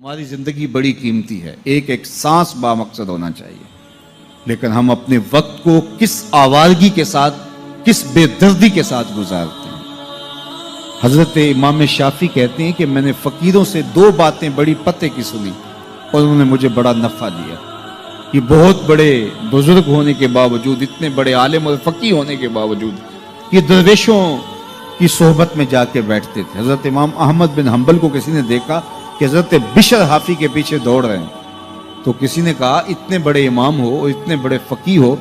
ہماری زندگی بڑی قیمتی ہے، ایک ایک سانس بامقصد ہونا چاہیے، لیکن ہم اپنے وقت کو کس آوارگی کے ساتھ، کس بے دردی کے ساتھ گزارتے ہیں۔ حضرت امام شافعی کہتے ہیں کہ میں نے فقیروں سے دو باتیں بڑی پتے کی سنی اور انہوں نے مجھے بڑا نفع دیا۔ یہ بہت بڑے بزرگ ہونے کے باوجود، اتنے بڑے عالم اور فقی ہونے کے باوجود یہ درویشوں کی صحبت میں جا کے بیٹھتے تھے۔ حضرت امام احمد بن حنبل کو کسی نے دیکھا کہ حضرت بشر حافی کے پیچھے دوڑ رہے ہیں، تو کسی نے کہا اتنے بڑے امام ہو اور اتنے بڑے فقی ہو،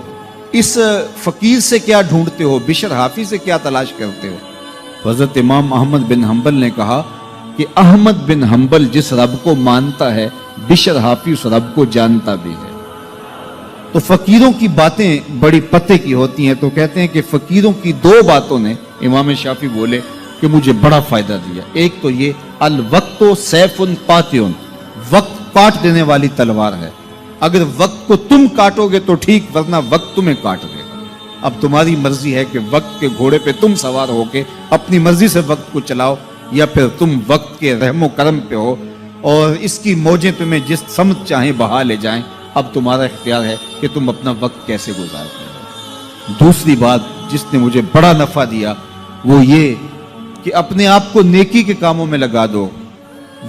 اس فقیر سے کیا ڈھونڈتے ہو، بشر حافی سے کیا تلاش کرتے ہو؟ تو حضرت امام احمد بن حنبل نے کہا کہ احمد بن حنبل جس رب کو مانتا ہے، بشر حافی اس رب کو جانتا بھی ہے۔ تو فقیروں کی باتیں بڑی پتے کی ہوتی ہیں، تو کہتے ہیں کہ فقیروں کی دو باتوں نے، امام شافعی بولے، کہ مجھے بڑا فائدہ دیا۔ ایک تو یہ الوقت سیف قاطع، وقت کاٹ دینے والی تلوار ہے، اگر وقت کو تم کاٹو گے تو ٹھیک، ورنہ وقت تمہیں کاٹ دے گا۔ اب تمہاری مرضی ہے کہ وقت کے گھوڑے پہ تم سوار ہو کے اپنی مرضی سے وقت کو چلاؤ، یا پھر تم وقت کے رحم و کرم پہ ہو اور اس کی موجیں تمہیں جس سمت چاہیں بہا لے جائیں۔ اب تمہارا اختیار ہے کہ تم اپنا وقت کیسے گزارتے ہو۔ دوسری بات جس نے مجھے بڑا نفع دیا وہ یہ کہ اپنے آپ کو نیکی کے کاموں میں لگا دو،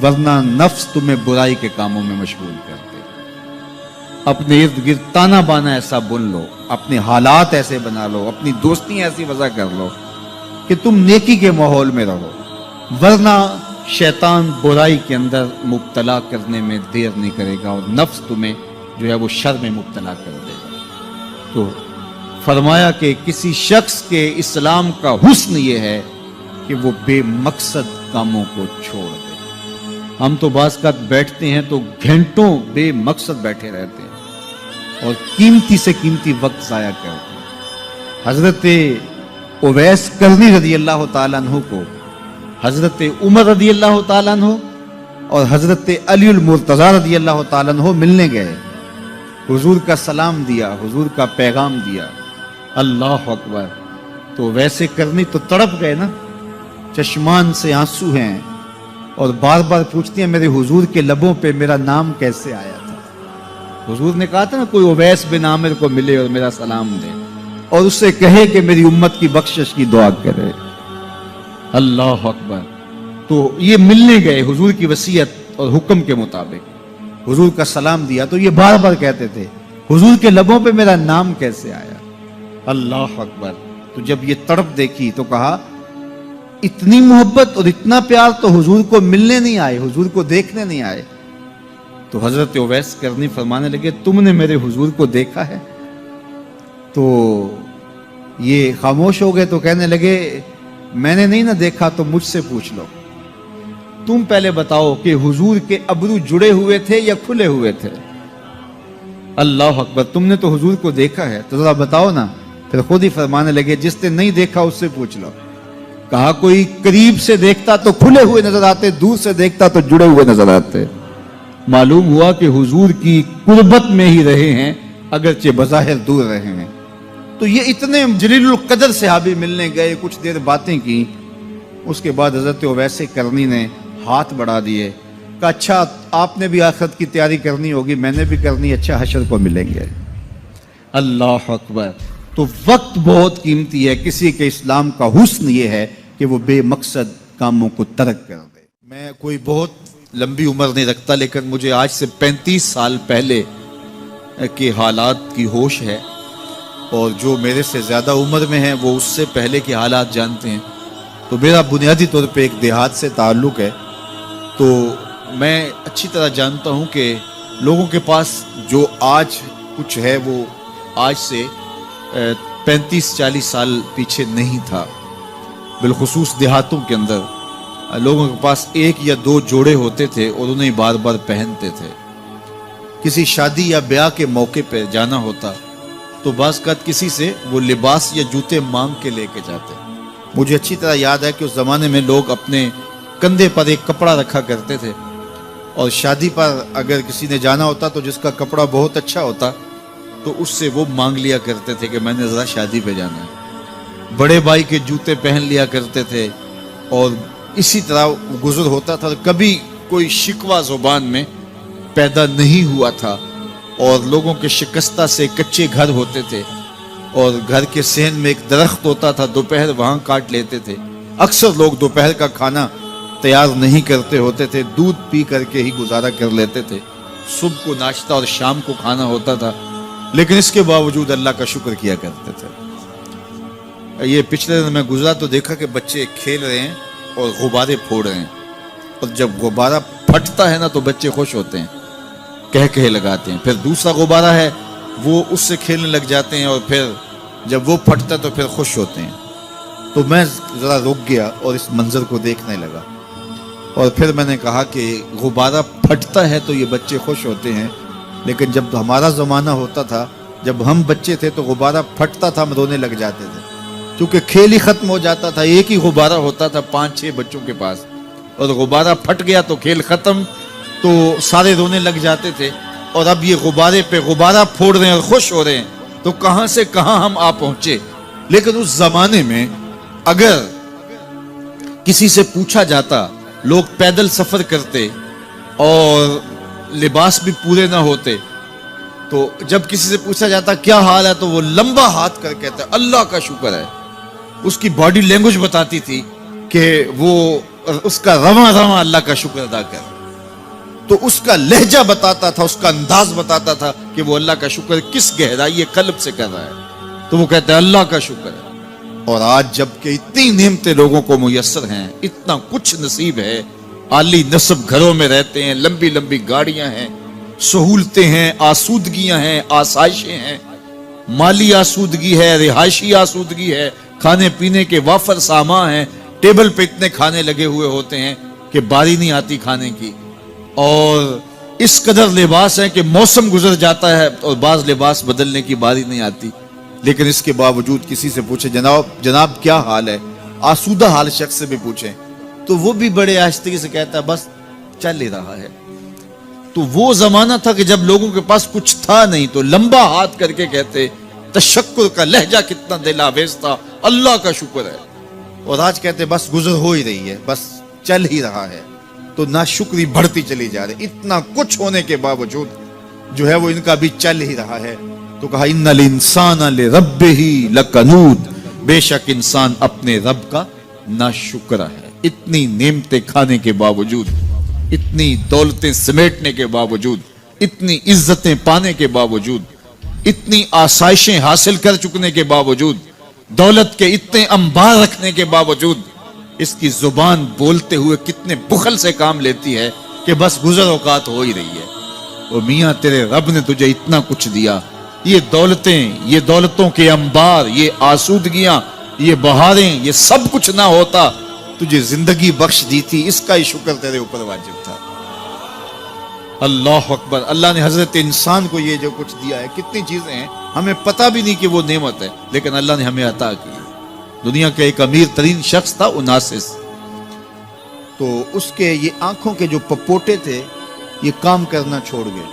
ورنہ نفس تمہیں برائی کے کاموں میں مشغول کر دے۔ اپنے ارد گرد تانا بانا ایسا بن لو، اپنے حالات ایسے بنا لو، اپنی دوستیاں ایسی وضع کر لو کہ تم نیکی کے ماحول میں رہو، ورنہ شیطان برائی کے اندر مبتلا کرنے میں دیر نہیں کرے گا اور نفس تمہیں جو ہے وہ شر میں مبتلا کر دے گا۔ تو فرمایا کہ کسی شخص کے اسلام کا حسن یہ ہے کہ وہ بے مقصد کاموں کو چھوڑ دے۔ ہم تو بعض کا بیٹھتے ہیں تو گھنٹوں بے مقصد بیٹھے رہتے ہیں اور قیمتی سے قیمتی وقت ضائع کرتے ہیں۔ حضرت اویس کرنی رضی اللہ تعالیٰ عنہ کو حضرت عمر رضی اللہ تعالیٰ عنہ اور حضرت علی المرتضیٰ رضی اللہ تعالیٰ عنہ ملنے گئے، حضور کا سلام دیا، حضور کا پیغام دیا، اللہ اکبر۔ تو ویسے کرنی تو تڑپ گئے نا، چشمان سے آنسو ہیں اور بار بار پوچھتی ہیں میرے حضور کے لبوں پہ میرا نام کیسے آیا تھا۔ حضور نے کہا تھا نا کوئی اویس بن عامر کو ملے اور میرا سلام دے اور اس سے کہے کہ میری امت کی بخشش کی دعا کرے، اللہ اکبر۔ تو یہ ملنے گئے حضور کی وصیت اور حکم کے مطابق، حضور کا سلام دیا، تو یہ بار بار کہتے تھے حضور کے لبوں پہ میرا نام کیسے آیا، اللہ اکبر۔ تو جب یہ تڑپ دیکھی تو کہا اتنی محبت اور اتنا پیار تو حضور کو ملنے نہیں آئے، حضور کو دیکھنے نہیں آئے۔ تو حضرت اویس کرنی فرمانے لگے تم نے میرے حضور کو دیکھا ہے؟ تو یہ خاموش ہو گئے، تو کہنے لگے میں نے نہیں نہ دیکھا تو مجھ سے پوچھ لو، تم پہلے بتاؤ کہ حضور کے ابرو جڑے ہوئے تھے یا کھلے ہوئے تھے؟ اللہ اکبر، تم نے تو حضور کو دیکھا ہے تو ذرا بتاؤ نا۔ پھر خود ہی فرمانے لگے جس نے نہیں دیکھا اس سے پوچھ لو۔ کہا کوئی قریب سے دیکھتا تو کھلے ہوئے نظر آتے، دور سے دیکھتا تو جڑے ہوئے نظر آتے۔ معلوم ہوا کہ حضور کی قربت میں ہی رہے ہیں اگرچہ بظاہر دور رہے ہیں۔ تو یہ اتنے جلیل القدر صحابی ملنے گئے، کچھ دیر باتیں کی، اس کے بعد حضرت اویس کرنی نے ہاتھ بڑھا دیے، کہا اچھا آپ نے بھی آخرت کی تیاری کرنی ہوگی، میں نے بھی کرنی، اچھا حشر کو ملیں گے۔ اللہ اکبر۔ تو وقت بہت قیمتی ہے، کسی کے اسلام کا حسن یہ ہے کہ وہ بے مقصد کاموں کو ترک کر دے۔ میں کوئی بہت لمبی عمر نہیں رکھتا، لیکن مجھے آج سے 35 سال پہلے کے حالات کی ہوش ہے، اور جو میرے سے زیادہ عمر میں ہیں وہ اس سے پہلے کے حالات جانتے ہیں۔ تو میرا بنیادی طور پہ ایک دیہات سے تعلق ہے، تو میں اچھی طرح جانتا ہوں کہ لوگوں کے پاس جو آج کچھ ہے وہ آج سے 35-40 سال پیچھے نہیں تھا۔ بالخصوص دیہاتوں کے اندر لوگوں کے پاس ایک یا دو جوڑے ہوتے تھے اور انہیں بار بار پہنتے تھے۔ کسی شادی یا بیاہ کے موقع پہ جانا ہوتا تو بعض اوقات کسی سے وہ لباس یا جوتے مانگ کے لے کے جاتے۔ مجھے اچھی طرح یاد ہے کہ اس زمانے میں لوگ اپنے کندھے پر ایک کپڑا رکھا کرتے تھے، اور شادی پر اگر کسی نے جانا ہوتا تو جس کا کپڑا بہت اچھا ہوتا تو اس سے وہ مانگ لیا کرتے تھے کہ میں نے ذرا شادی پہ جانا ہے۔ بڑے بھائی کے جوتے پہن لیا کرتے تھے، اور اسی طرح گزر ہوتا تھا۔ کبھی کوئی شکوہ زبان میں پیدا نہیں ہوا تھا، اور لوگوں کے شکستہ سے کچے گھر ہوتے تھے، اور گھر کے صحن میں ایک درخت ہوتا تھا، دوپہر وہاں کاٹ لیتے تھے۔ اکثر لوگ دوپہر کا کھانا تیار نہیں کرتے ہوتے تھے، دودھ پی کر کے ہی گزارا کر لیتے تھے، صبح کو ناشتہ اور شام کو کھانا ہوتا تھا، لیکن اس کے باوجود اللہ کا شکر کیا کرتے تھے۔ یہ پچھلے دن میں گزرا تو دیکھا کہ بچے کھیل رہے ہیں اور غبارے پھوڑ رہے ہیں، اور جب غبارہ پھٹتا ہے نا تو بچے خوش ہوتے ہیں، کہے لگاتے ہیں، پھر دوسرا غبارہ ہے وہ اس سے کھیلنے لگ جاتے ہیں، اور پھر جب وہ پھٹتا تو پھر خوش ہوتے ہیں۔ تو میں ذرا رک گیا اور اس منظر کو دیکھنے لگا، اور پھر میں نے کہا کہ غبارہ پھٹتا ہے تو یہ بچے خوش ہوتے ہیں، لیکن جب ہمارا زمانہ ہوتا تھا، جب ہم بچے تھے تو غبارہ پھٹتا تھا، ہم رونے لگ جاتے تھے، کیونکہ کھیل ہی ختم ہو جاتا تھا، ایک ہی غبارہ ہوتا تھا 5-6 بچوں کے پاس، اور غبارہ پھٹ گیا تو کھیل ختم، تو سارے رونے لگ جاتے تھے۔ اور اب یہ غبارے پہ غبارہ پھوڑ رہے ہیں اور خوش ہو رہے ہیں، تو کہاں سے کہاں ہم آ پہنچے۔ لیکن اس زمانے میں اگر کسی سے پوچھا جاتا، لوگ پیدل سفر کرتے اور لباس بھی پورے نہ ہوتے، تو جب کسی سے پوچھا جاتا کیا حال ہے تو وہ لمبا ہاتھ کر کہتا اللہ کا شکر ہے۔ اس کی باڈی لینگویج بتاتی تھی کہ وہ اس کا رواں رواں اللہ کا شکر ادا کر، تو اس کا لہجہ بتاتا تھا، اس کا انداز بتاتا تھا کہ وہ اللہ کا شکر کس گہرائی قلب سے کر رہا ہے، تو وہ کہتا ہے اللہ کا شکر ہے۔ اور آج جب کہ اتنی نعمتیں لوگوں کو میسر ہیں، اتنا کچھ نصیب ہے، عالی نصب گھروں میں رہتے ہیں، لمبی لمبی گاڑیاں ہیں، سہولتیں ہیں، آسودگیاں ہیں، آسائشیں ہیں، مالی آسودگی ہے، رہائشی آسودگی ہے، کھانے پینے کے وافر سامان ہیں، ٹیبل پہ اتنے کھانے لگے ہوئے ہوتے ہیں کہ باری نہیں آتی کھانے کی، اور اس قدر لباس ہے کہ موسم گزر جاتا ہے اور بعض لباس بدلنے کی باری نہیں آتی، لیکن اس کے باوجود کسی سے پوچھے جناب کیا حال ہے، آسودہ حال شخص سے بھی پوچھیں تو وہ بھی بڑے آہستگی سے کہتا ہے بس چل ہی رہا ہے۔ تو وہ زمانہ تھا کہ جب لوگوں کے پاس کچھ تھا نہیں تو لمبا ہاتھ کر کے کہتے، تشکر کا لہجہ کتنا دل آویز تھا، اللہ کا شکر ہے۔ اور آج کہتے بس گزر ہو ہی رہی ہے، بس چل ہی رہا ہے، تو ناشکری بڑھتی چلی جا رہی، اتنا کچھ ہونے کے باوجود جو ہے وہ ان کا بھی چل ہی رہا ہے۔ تو کہا ان الانسان لربہ لکنود، بے شک انسان اپنے رب کا ناشکر ہے۔ اتنی نعمتیں کھانے کے باوجود، اتنی دولتیں سمیٹنے کے باوجود، اتنی عزتیں پانے کے باوجود، اتنی آسائشیں حاصل کر چکنے کے باوجود، دولت کے اتنے انبار رکھنے کے باوجود، اس کی زبان بولتے ہوئے کتنے بخل سے کام لیتی ہے کہ بس گزر اوقات ہو ہی رہی ہے۔ وہ میاں تیرے رب نے تجھے اتنا کچھ دیا، یہ دولتیں، یہ دولتوں کے انبار، یہ آسودگیاں، یہ بہاریں، یہ سب کچھ نہ ہوتا، تجھے زندگی بخش دی تھی، اس کا ہی شکر تیرے اوپر واجب تھا۔ اللہ اکبر۔ اللہ نے حضرت انسان کو یہ جو کچھ دیا ہے، کتنی چیزیں ہیں ہمیں پتہ بھی نہیں کہ وہ نعمت ہے، لیکن اللہ نے ہمیں عطا کی۔ دنیا کا ایک امیر ترین شخص تھا اوناسس، تو اس کے یہ آنکھوں کے جو پپوٹے تھے یہ کام کرنا چھوڑ گئے،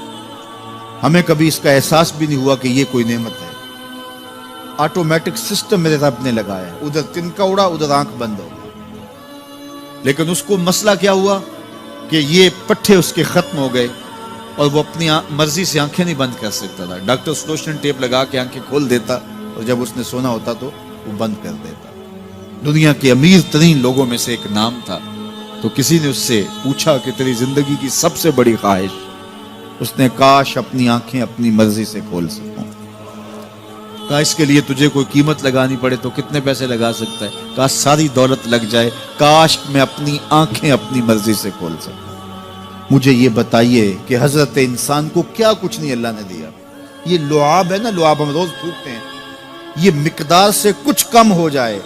ہمیں کبھی اس کا احساس بھی نہیں ہوا کہ یہ کوئی نعمت ہے۔ آٹومیٹک سسٹم میرے رب نے لگایا، ادھر تنکا اڑا ادھر آنکھ بند ہو گئی، لیکن اس کو مسئلہ کیا ہوا کہ یہ پٹھے اس کے ختم ہو گئے اور وہ اپنی مرضی سے آنکھیں نہیں بند کر سکتا تھا۔ ڈاکٹر سلوشن ٹیپ لگا کے آنکھیں کھول دیتا اور جب اس نے سونا ہوتا تو وہ بند کر دیتا۔ دنیا کے امیر ترین لوگوں میں سے ایک نام تھا، تو کسی نے اس سے پوچھا کہ تیری زندگی کی سب سے بڑی خواہش؟ اس نے کاش اپنی آنکھیں اپنی مرضی سے کھول سکوں۔ کہا اس کے لیے تجھے کوئی قیمت لگانی پڑے تو کتنے پیسے لگا سکتا ہے؟ کہا ساری دولت لگ جائے، کاش میں اپنی آنکھیں اپنی مرضی سے کھول سکوں۔ مجھے یہ بتائیے کہ حضرت انسان کو کیا کچھ نہیں اللہ نے دیا۔ یہ لعاب ہے نا، لعاب ہم روز پھونکتے ہیں، یہ مقدار سے کچھ کم ہو جائے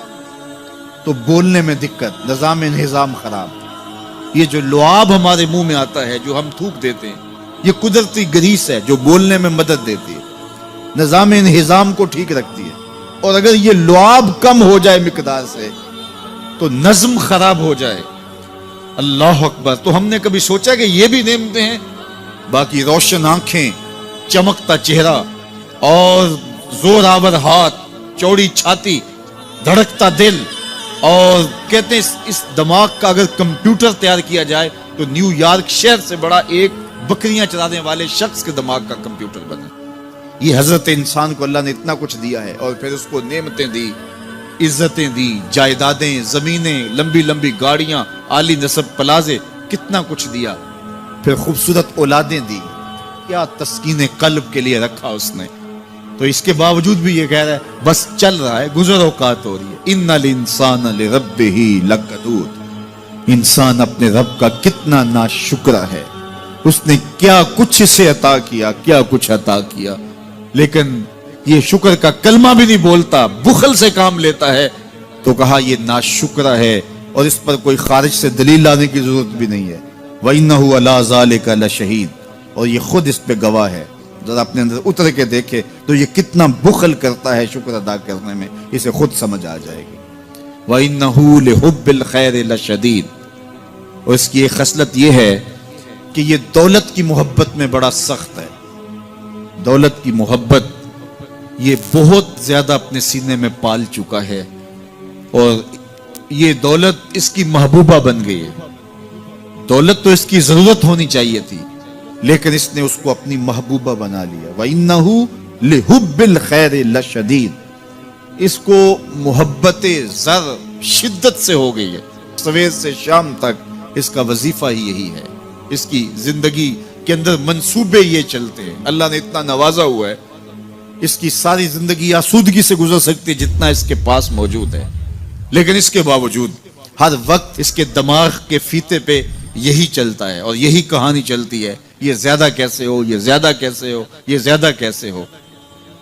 تو بولنے میں دقت، نظام انہضام خراب۔ یہ جو لعاب ہمارے منہ میں آتا ہے، جو ہم تھوک دیتے ہیں، یہ قدرتی گریس ہے جو بولنے میں مدد دیتی ہے، نظام انہضام کو ٹھیک رکھتی ہے، اور اگر یہ لعاب کم ہو جائے مقدار سے تو نظم خراب ہو جائے۔ اللہ اکبر۔ تو ہم نے کبھی سوچا کہ یہ بھی نعمتیں ہیں؟ باقی روشن آنکھیں، چمکتا چہرہ اور زور آور ہاتھ، چوڑی چھاتی، دھڑکتا دل، اور کہتے ہیں اس دماغ کا اگر کمپیوٹر تیار کیا جائے تو نیو یارک شہر سے بڑا ایک بکریاں چرانے والے شخص کے دماغ کا کمپیوٹر بنا. یہ حضرت انسان کو اللہ نے اتنا کچھ دیا ہے اور پھر اس کو نعمتیں دی, عزتیں دی, جائیدادیں, زمینیں, لمبی لمبی گاڑیاں, عالی نسب پلازے, کتنا کچھ دیا. پھر خوبصورت اولادیں دی, کیا تسکین قلب کے لیے رکھا اس نے. تو اس کے باوجود بھی یہ کہہ رہا ہے بس چل رہا ہے, گزر اوقات ہو رہی ہے. ان الانسان لربہ لکنود, انسان اپنے رب کا کتنا ناشکرا ہے. اس نے کیا کچھ اسے عطا کیا, کیا کچھ عطا کیا, لیکن یہ شکر کا کلمہ بھی نہیں بولتا, بخل سے کام لیتا ہے. تو کہا یہ ناشکرا ہے اور اس پر کوئی خارج سے دلیل لانے کی ضرورت بھی نہیں ہے. وَإِنَّهُ عَلَىٰ ذَلِكَ لَشَهِيدٌ, اور یہ خود اس پہ گواہ ہے. ذرا اپنے اندر اتر کے دیکھے تو یہ کتنا بخل کرتا ہے شکر ادا کرنے میں, اسے خود سمجھ آ جائے گی. وَإِنَّهُ لِحُبِّ الْخَيْرِ لَشَدِيدٌ, اور اس کی ایک خصلت یہ ہے کہ یہ دولت کی محبت میں بڑا سخت ہے. دولت کی محبت یہ بہت زیادہ اپنے سینے میں پال چکا ہے اور یہ دولت اس کی محبوبہ بن گئی ہے. دولت تو اس کی ضرورت ہونی چاہیے تھی, لیکن اس نے اس کو اپنی محبوبہ بنا لیا. وَإِنَّهُ لِحُبِّ الْخَيْرِ لَشَدِيدٌ, اس کو محبت زر شدت سے ہو گئی ہے. سویر سے شام تک اس کا وظیفہ ہی یہی ہے. اس کی زندگی کے اندر منصوبے یہ چلتے ہیں. اللہ نے اتنا نوازا ہوا ہے, اس کی ساری زندگی آسودگی سے گزر سکتی ہے جتنا اس کے پاس موجود ہے, لیکن اس کے باوجود ہر وقت اس کے دماغ کے فیتے پہ یہی چلتا ہے اور یہی کہانی چلتی ہے, یہ زیادہ کیسے ہو, یہ زیادہ کیسے ہو, یہ زیادہ کیسے ہو.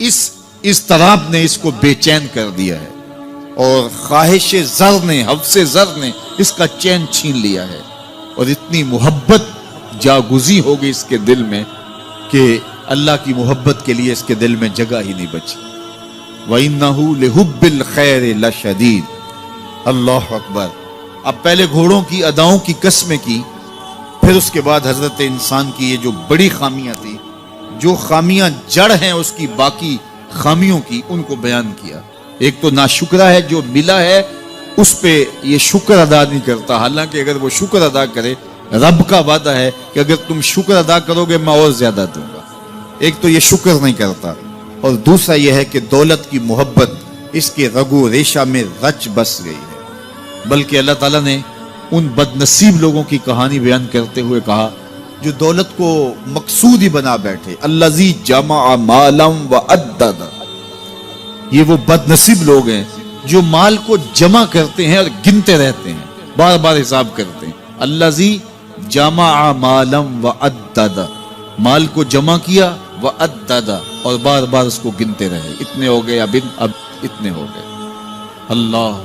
اس اضطراب نے اس کو بے چین کر دیا ہے اور خواہش زر نے, حوث زر نے اس کا چین چھین لیا ہے. اور اتنی محبت جاگزی ہو گئی اس کے دل میں کہ اللہ کی محبت کے لیے اس کے دل میں جگہ ہی نہیں بچی. وَإِنَّهُ لِحُبِّ الْخَيْرِ لَشَدِيدٌ. اللہ اکبر. اب پہلے گھوڑوں کی اداؤں کی قسمیں کی, پھر اس کے بعد حضرت انسان کی یہ جو بڑی خامیاں تھی, جو خامیاں جڑ ہیں اس کی باقی خامیوں کی, ان کو بیان کیا. ایک تو ناشکرا ہے, جو ملا ہے اس پہ یہ شکر ادا نہیں کرتا, حالانکہ اگر وہ شکر ادا کرے, رب کا وعدہ ہے کہ اگر تم شکر ادا کرو گے میں اور زیادہ دوں گا. ایک تو یہ شکر نہیں کرتا, اور دوسرا یہ ہے کہ دولت کی محبت اس کے رگ و ریشہ میں رچ بس گئی ہے. بلکہ اللہ تعالیٰ نے ان بد نصیب لوگوں کی کہانی بیان کرتے ہوئے کہا جو دولت کو مقصود ہی بنا بیٹھے. الذی جمع مالا وعدد, یہ وہ بد نصیب لوگ ہیں جو مال کو جمع کرتے ہیں اور گنتے رہتے ہیں, بار بار حساب کرتے ہیں. الذی جمع مالا وعدد, مال کو جمع کیا, وعدد, اور بار بار اس کو گنتے رہے. اتنے ہو گئے, اب اتنے ہو گئے. اللہ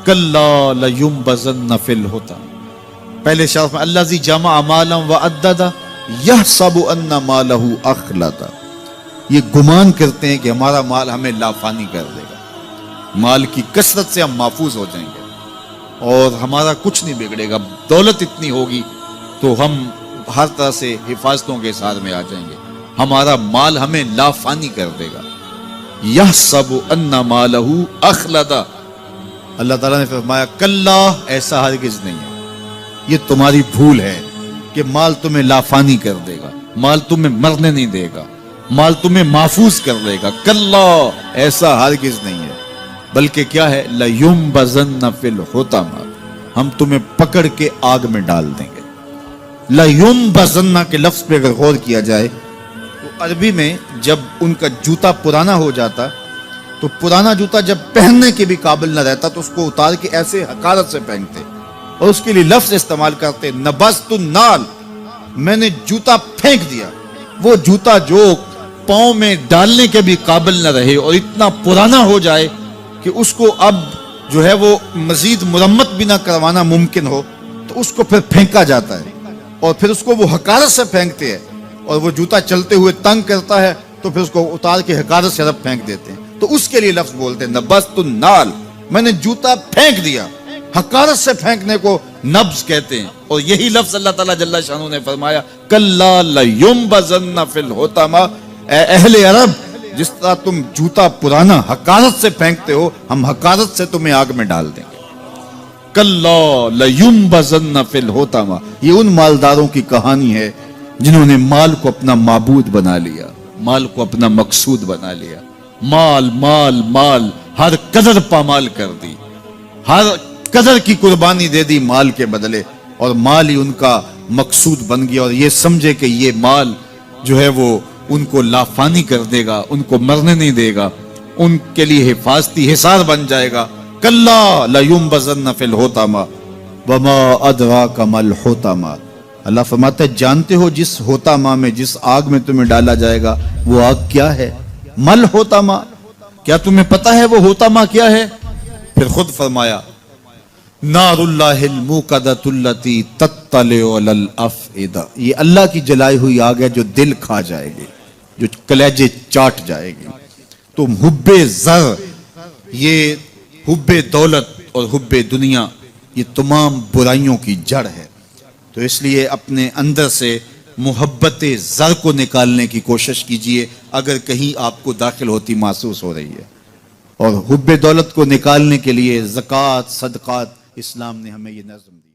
کلا لینبذن فی الحطام. پہلے شرف میں الذی جمع مالا وعدد یحسب ان مالہ اخلد, یہ گمان کرتے ہیں کہ ہمارا مال ہمیں لافانی کر دے گا, مال کی کثرت سے ہم محفوظ ہو جائیں گے اور ہمارا کچھ نہیں بگڑے گا. دولت اتنی ہوگی تو ہم ہر طرح سے حفاظتوں کے ساتھ میں آ جائیں گے, ہمارا مال ہمیں لافانی کر دے گا. یحسب ان مالہ اخلد. اللہ تعالیٰ نے فرمایا کلا, ایسا ہرگز نہیں ہے, یہ تمہاری بھول ہے کہ مال تمہیں لافانی کر دے گا, مال تمہیں مرنے نہیں دے گا, مال تمہیں محفوظ کر دے گا. کلا, ایسا ہرگز نہیں ہے, بلکہ کیا ہے, لَيُنبَذَنَّ فِي الْحُطَمَةِ, ہم تمہیں پکڑ کے آگ میں ڈال دیں گے. لَيُنبَذَنَّ کے لفظ پہ اگر غور کیا جائے تو عربی میں جب ان کا جوتا پرانا ہو جاتا تو پرانا جوتا جب پہننے کے بھی قابل نہ رہتا تو اس کو اتار کے ایسے حقارت سے پہنتے اور اس کے لیے لفظ استعمال کرتے نبذت النال, میں نے جوتا پھینک دیا. وہ جوتا جو پاؤں میں ڈالنے کے بھی قابل نہ رہے اور اتنا پرانا ہو جائے کہ اس کو اب جو ہے وہ مزید مرمت بھی نہ کروانا ممکن ہو, تو اس کو پھر پھینکا جاتا ہے اور پھر اس کو وہ حقارت سے پھینکتے ہیں, اور وہ جوتا چلتے ہوئے تنگ کرتا ہے تو پھر اس کو اتار کے حقارت سے رب پھینک دیتے ہیں. تو اس کے لیے لفظ بولتے ہیں نبذت النال, میں نے جوتا پھینک دیا. حقارت سے پھینکنے کو نبض کہتے ہیں, اور یہی لفظ اللہ تعالیٰ جل شانہ نے فرمایا کلا لینبذن فی الحطمہ. اے اہل عرب, جس طرح تم جوتا پرانا حقارت سے پھینکتے ہو, ہم حقارت سے تمہیں آگ میں ڈال دیں گے. کلا لیمبذن فی الحطمہ. یہ ان مالداروں کی کہانی ہے جنہوں نے مال کو اپنا معبود بنا لیا، مال کو اپنا مقصود بنا لیا. مال مال مال، ہر قدر پامال کر دی، ہر قدر کی قربانی دے دی مال کے بدلے، اور مال ہی ان کا مقصود بن گیا. اور یہ سمجھے کہ یہ مال جو ہے وہ ان کو لافانی کر دے گا، ان کو مرنے نہیں دے گا، ان کے لیے حفاظتی حصار بن جائے گا. کلا لیمبذن فی الحطمہ وما ادراک ما الحطمہ. اللہ فرماتا ہے جانتے ہو جس حطمہ میں، جس آگ میں تمہیں ڈالا جائے گا وہ آگ کیا ہے؟ مل حطمہ، کیا تمہیں پتا ہے وہ حطمہ کیا ہے؟ پھر خود فرمایا نار اللہ الموقدۃ التی تطلع علی الافئدہ. یہ اللہ کی جلائی ہوئی آگ ہے جو دل کھا جائے گی، جو کلیجے چاٹ جائے گی. تو حب زر، یہ حب دولت اور حب دنیا، یہ تمام برائیوں کی جڑ ہے. تو اس لیے اپنے اندر سے محبت زر کو نکالنے کی کوشش کیجئے اگر کہیں آپ کو داخل ہوتی محسوس ہو رہی ہے. اور حب دولت کو نکالنے کے لیے زکوٰۃ، صدقات، اسلام نے ہمیں یہ نظم دی.